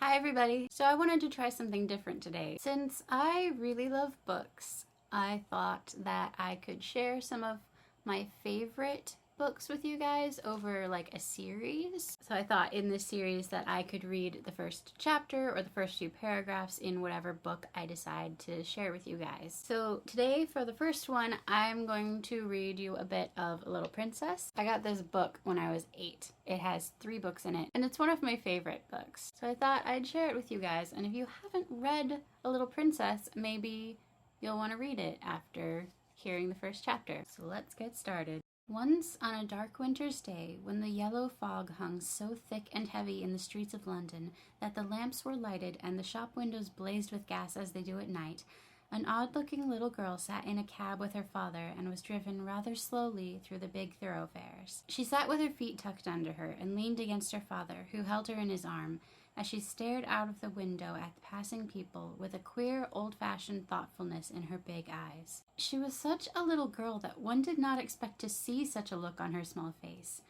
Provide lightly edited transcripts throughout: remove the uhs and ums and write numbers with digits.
Hi everybody! So I wanted to try something different today. Since I really love books, I thought that I could share some of my favorite books with you guys over like a series. So I thought in this series that I could read the first chapter or the first few paragraphs in whatever book I decide to share with you guys. So today for the first one, I'm going to read you a bit of A Little Princess. I got this book when I was 8. It has 3 books in it, and it's one of my favorite books. So I thought I'd share it with you guys, and if you haven't read A Little Princess, maybe you'll want to read it after hearing the first chapter. So let's get started. Once on a dark winter's day, when the yellow fog hung so thick and heavy in the streets of London that the lamps were lighted and the shop windows blazed with gas as they do at night, an odd-looking little girl sat in a cab with her father and was driven rather slowly through the big thoroughfares. She sat with her feet tucked under her and leaned against her father, who held her in his arm, as she stared out of the window at the passing people with a queer, old-fashioned thoughtfulness in her big eyes. She was such a little girl that one did not expect to see such a look on her small face.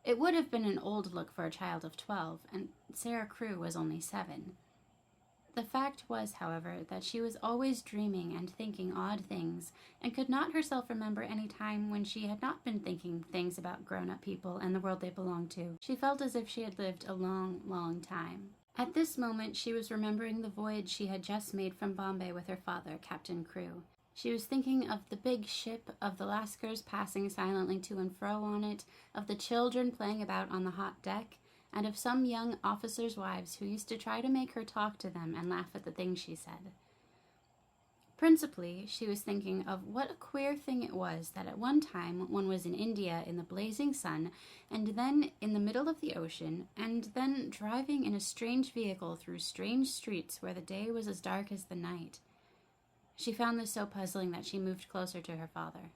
It would have been an old look for a child of 12, and Sarah Crewe was only 7. The fact was, however, that she was always dreaming and thinking odd things, and could not herself remember any time when she had not been thinking things about grown-up people and the world they belonged to. She felt as if she had lived a long, long time. At this moment, she was remembering the voyage she had just made from Bombay with her father, Captain Crewe. She was thinking of the big ship, of the Lascars passing silently to and fro on it, of the children playing about on the hot deck, and of some young officers' wives who used to try to make her talk to them and laugh at the things she said. Principally, she was thinking of what a queer thing it was that at one time one was in India in the blazing sun, and then in the middle of the ocean, and then driving in a strange vehicle through strange streets where the day was as dark as the night. She found this so puzzling that she moved closer to her father.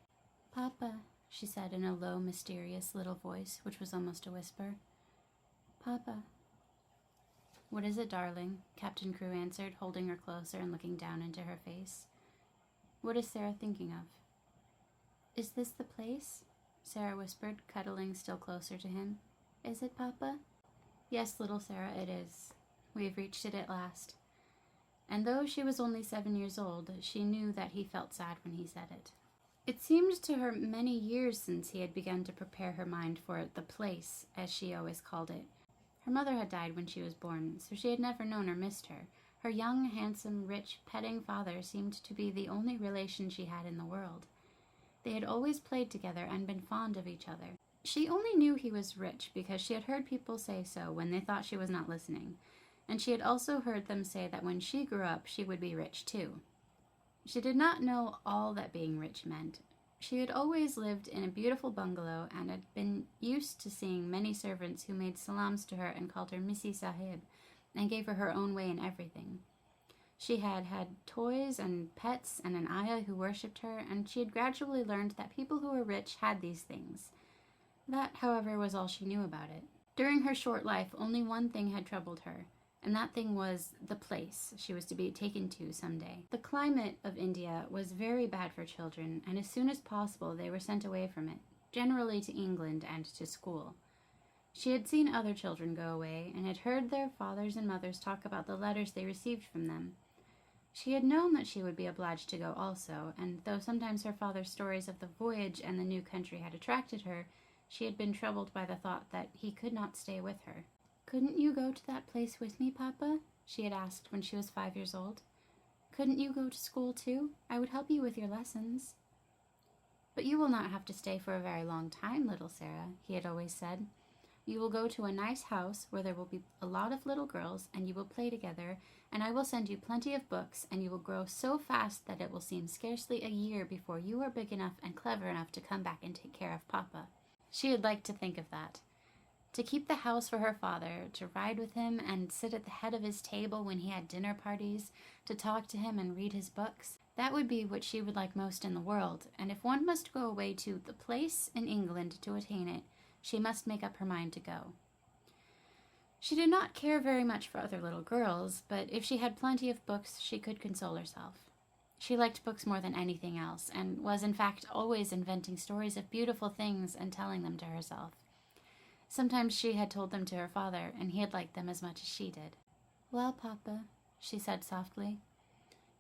"Papa," she said in a low, mysterious little voice, which was almost a whisper. "Papa." "What is it, darling?" Captain Crewe answered, holding her closer and looking down into her face. "What is Sarah thinking of?" "Is this the place?" Sarah whispered, cuddling still closer to him. "Is it, Papa?" "Yes, little Sarah, it is. We have reached it at last." And though she was only 7 years old, she knew that he felt sad when he said it. It seemed to her many years since he had begun to prepare her mind for the place, as she always called it. Her mother had died when she was born, so she had never known or missed her. Her young, handsome, rich, petting father seemed to be the only relation she had in the world. They had always played together and been fond of each other. She only knew he was rich because she had heard people say so when they thought she was not listening, and she had also heard them say that when she grew up she would be rich too. She did not know all that being rich meant. She had always lived in a beautiful bungalow and had been used to seeing many servants who made salams to her and called her Missy Sahib and gave her her own way in everything. She had had toys and pets and an ayah who worshipped her, and she had gradually learned that people who were rich had these things. That, however, was all she knew about it. During her short life, only one thing had troubled her, and that thing was the place she was to be taken to someday. The climate of India was very bad for children, and as soon as possible they were sent away from it, generally to England and to school. She had seen other children go away, and had heard their fathers and mothers talk about the letters they received from them. She had known that she would be obliged to go also, and though sometimes her father's stories of the voyage and the new country had attracted her, she had been troubled by the thought that he could not stay with her. "Couldn't you go to that place with me, Papa?" she had asked when she was 5 years old. "Couldn't you go to school too? I would help you with your lessons." "But you will not have to stay for a very long time, little Sarah," he had always said. "You will go to a nice house where there will be a lot of little girls, and you will play together, and I will send you plenty of books, and you will grow so fast that it will seem scarcely a year before you are big enough and clever enough to come back and take care of Papa." She had liked to think of that. To keep the house for her father, to ride with him and sit at the head of his table when he had dinner parties, to talk to him and read his books, that would be what she would like most in the world, and if one must go away to the place in England to attain it, she must make up her mind to go. She did not care very much for other little girls, but if she had plenty of books, she could console herself. She liked books more than anything else, and was in fact always inventing stories of beautiful things and telling them to herself. Sometimes she had told them to her father, and he had liked them as much as she did. Well, Papa, she said softly,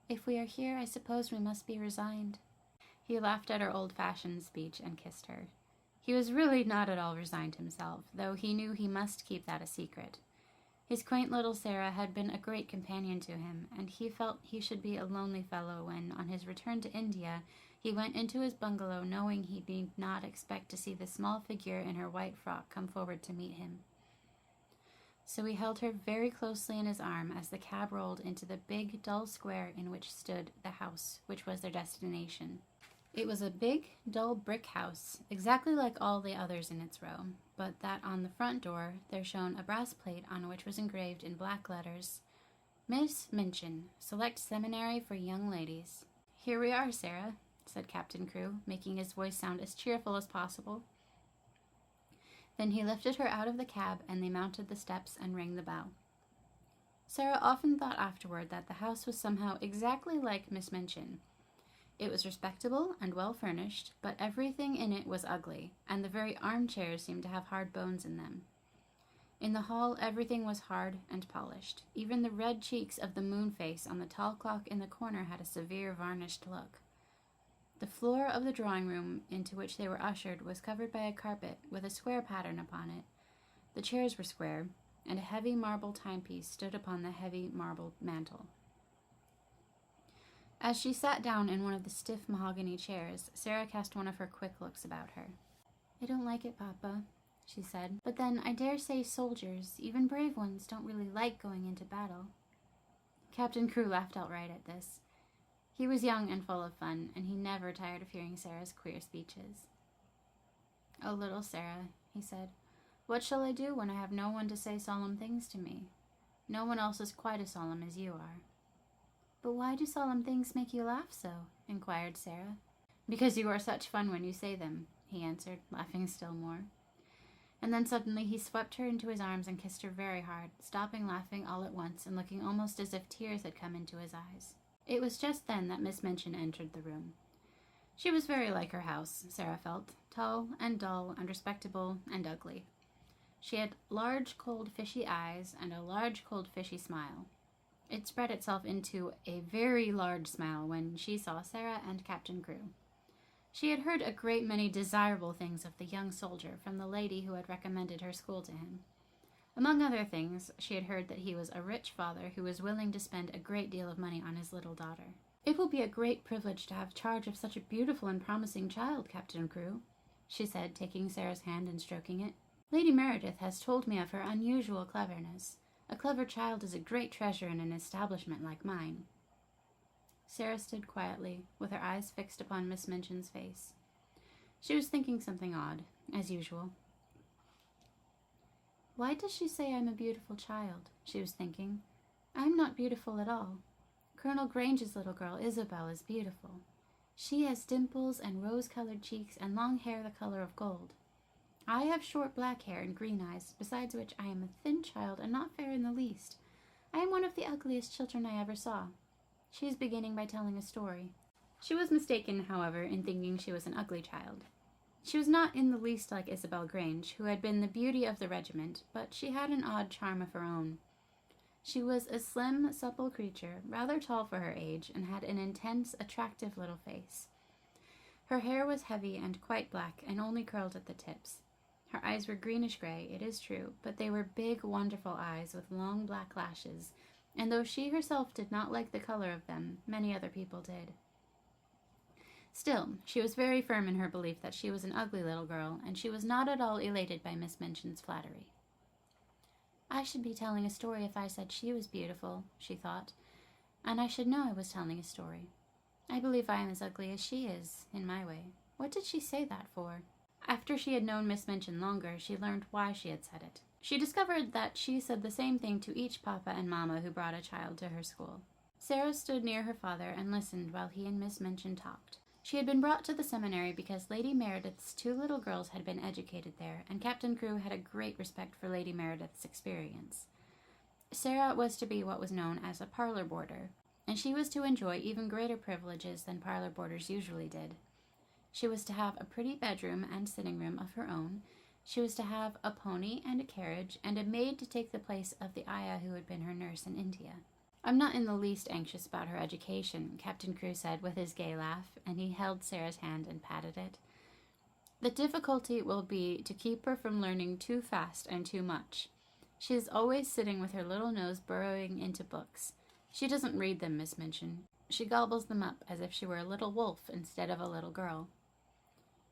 if we are here, I suppose we must be resigned. He laughed at her old-fashioned speech and kissed her. He was really not at all resigned himself, though he knew he must keep that a secret. His quaint little Sarah had been a great companion to him, and he felt he should be a lonely fellow when, on his return to India, he went into his bungalow knowing he need not expect to see the small figure in her white frock come forward to meet him. So he held her very closely in his arm as the cab rolled into the big, dull square in which stood the house, which was their destination. It was a big, dull brick house, exactly like all the others in its row, but that on the front door there shone a brass plate on which was engraved in black letters, Miss Minchin, Select Seminary for Young Ladies. Here we are, Sarah, said Captain Crewe, making his voice sound as cheerful as possible. Then he lifted her out of the cab, and they mounted the steps and rang the bell. Sarah often thought afterward that the house was somehow exactly like Miss Minchin. It was respectable and well furnished, but everything in it was ugly, and the very armchairs seemed to have hard bones in them. In the hall everything was hard and polished. Even the red cheeks of the moon face on the tall clock in the corner had a severe varnished look. The floor of the drawing room into which they were ushered was covered by a carpet with a square pattern upon it. The chairs were square, and a heavy marble timepiece stood upon the heavy marble mantel. As she sat down in one of the stiff mahogany chairs, Sarah cast one of her quick looks about her. I don't like it, Papa, she said. But then I dare say soldiers, even brave ones, don't really like going into battle. Captain Crewe laughed outright at this. He was young and full of fun, and he never tired of hearing Sarah's queer speeches. Oh, little Sarah, he said, what shall I do when I have no one to say solemn things to me? No one else is quite as solemn as you are. But why do solemn things make you laugh so? Inquired Sarah. Because you are such fun when you say them, he answered, laughing still more. And then suddenly he swept her into his arms and kissed her very hard, stopping laughing all at once and looking almost as if tears had come into his eyes. It was just then that Miss Minchin entered the room. She was very like her house, Sarah felt, tall and dull and respectable and ugly. She had large, cold, fishy eyes and a large, cold, fishy smile. It spread itself into a very large smile when she saw Sarah and Captain Crewe. She had heard a great many desirable things of the young soldier from the lady who had recommended her school to him. Among other things, she had heard that he was a rich father who was willing to spend a great deal of money on his little daughter. It will be a great privilege to have charge of such a beautiful and promising child, Captain Crewe, she said, taking Sarah's hand and stroking it. Lady Meredith has told me of her unusual cleverness. A clever child is a great treasure in an establishment like mine. Sarah stood quietly, with her eyes fixed upon Miss Minchin's face. She was thinking something odd, as usual. Why does she say I'm a beautiful child? She was thinking. I'm not beautiful at all. Colonel Grange's little girl, Isabel, is beautiful. She has dimples and rose-colored cheeks and long hair the color of gold. I have short black hair and green eyes, besides which I am a thin child and not fair in the least. I am one of the ugliest children I ever saw. She is beginning by telling a story. She was mistaken, however, in thinking she was an ugly child. She was not in the least like Isabel Grange, who had been the beauty of the regiment, but she had an odd charm of her own. She was a slim, supple creature, rather tall for her age, and had an intense, attractive little face. Her hair was heavy and quite black, and only curled at the tips. Her eyes were greenish-gray, it is true, but they were big, wonderful eyes with long black lashes, and though she herself did not like the color of them, many other people did. Still, she was very firm in her belief that she was an ugly little girl, and she was not at all elated by Miss Minchin's flattery. I should be telling a story if I said she was beautiful, she thought, and I should know I was telling a story. I believe I am as ugly as she is, in my way. What did she say that for? After she had known Miss Minchin longer, she learned why she had said it. She discovered that she said the same thing to each papa and mamma who brought a child to her school. Sarah stood near her father and listened while he and Miss Minchin talked. She had been brought to the seminary because Lady Meredith's 2 little girls had been educated there, and Captain Crewe had a great respect for Lady Meredith's experience. Sarah was to be what was known as a parlor boarder, and she was to enjoy even greater privileges than parlor boarders usually did. She was to have a pretty bedroom and sitting room of her own. She was to have a pony and a carriage and a maid to take the place of the ayah who had been her nurse in India. I'm not in the least anxious about her education, Captain Crewe said with his gay laugh, and he held Sarah's hand and patted it. The difficulty will be to keep her from learning too fast and too much. She is always sitting with her little nose burrowing into books. She doesn't read them, Miss Minchin. She gobbles them up as if she were a little wolf instead of a little girl.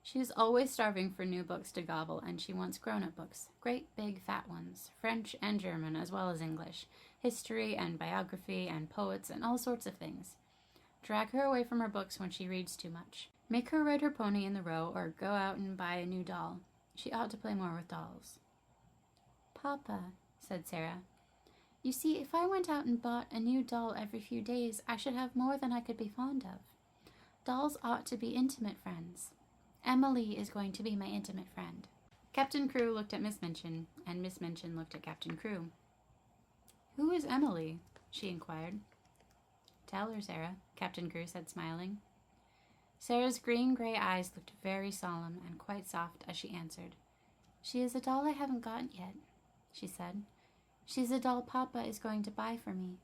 She is always starving for new books to gobble, and she wants grown-up books, great big fat ones, French and German as well as English, history and biography and poets and all sorts of things. Drag her away from her books when she reads too much. Make her ride her pony in the Row or go out and buy a new doll. She ought to play more with dolls. Papa, said Sarah, you see, if I went out and bought a new doll every few days, I should have more than I could be fond of. Dolls ought to be intimate friends. Emily is going to be my intimate friend. Captain Crewe looked at Miss Minchin, and Miss Minchin looked at Captain Crewe. Who is Emily? She inquired. Tell her, Sarah, Captain Crewe said, smiling. Sarah's green-gray eyes looked very solemn and quite soft as she answered. She is a doll I haven't got yet, she said. She's a doll Papa is going to buy for me.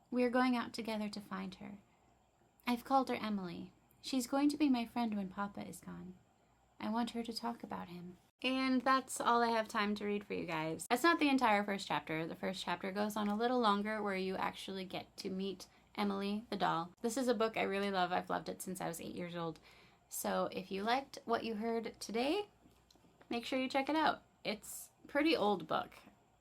We are going out together to find her. I've called her Emily. She's going to be my friend when Papa is gone. I want her to talk about him. And that's all I have time to read for you guys. That's not the entire first chapter. The first chapter goes on a little longer where you actually get to meet Emily the doll. This is a book I really love. I've loved it since I was 8 years old. So if you liked what you heard today, make sure you check it out. It's a pretty old book.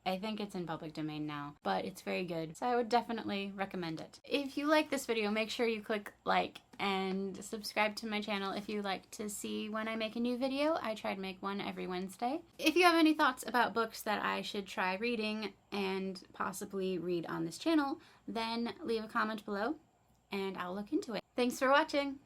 I think it's in public domain now, but it's very good, so I would definitely recommend it. If you like this video, make sure you click like and subscribe to my channel if you like to see when I make a new video. I try to make one every Wednesday. If you have any thoughts about books that I should try reading and possibly read on this channel, then leave a comment below and I'll look into it. Thanks for watching!